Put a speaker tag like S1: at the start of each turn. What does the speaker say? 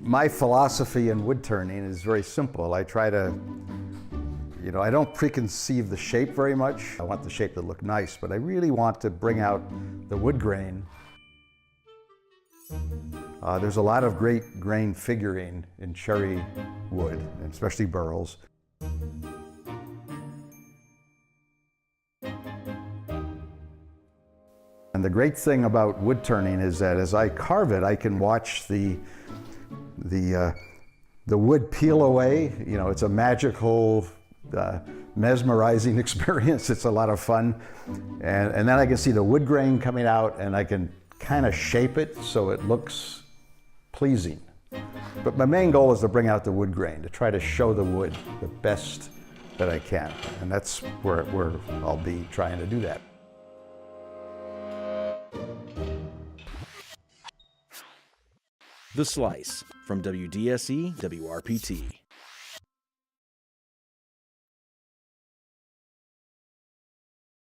S1: My philosophy in wood turning is very simple. I try to, I don't preconceive the shape very much. I want the shape to look nice, but I really want to bring out the wood grain. There's a lot of great grain figuring in cherry wood, and especially burls. And the great thing about wood turning is that as I carve it, I can watch the wood peel away. It's a magical, mesmerizing experience. It's a lot of fun. And then I can see the wood grain coming out, and I can kind of shape it so it looks pleasing. But my main goal is to bring out the wood grain, to try to show the wood the best that I can. And that's where I'll be trying to do that.
S2: The Slice from WDSE WRPT.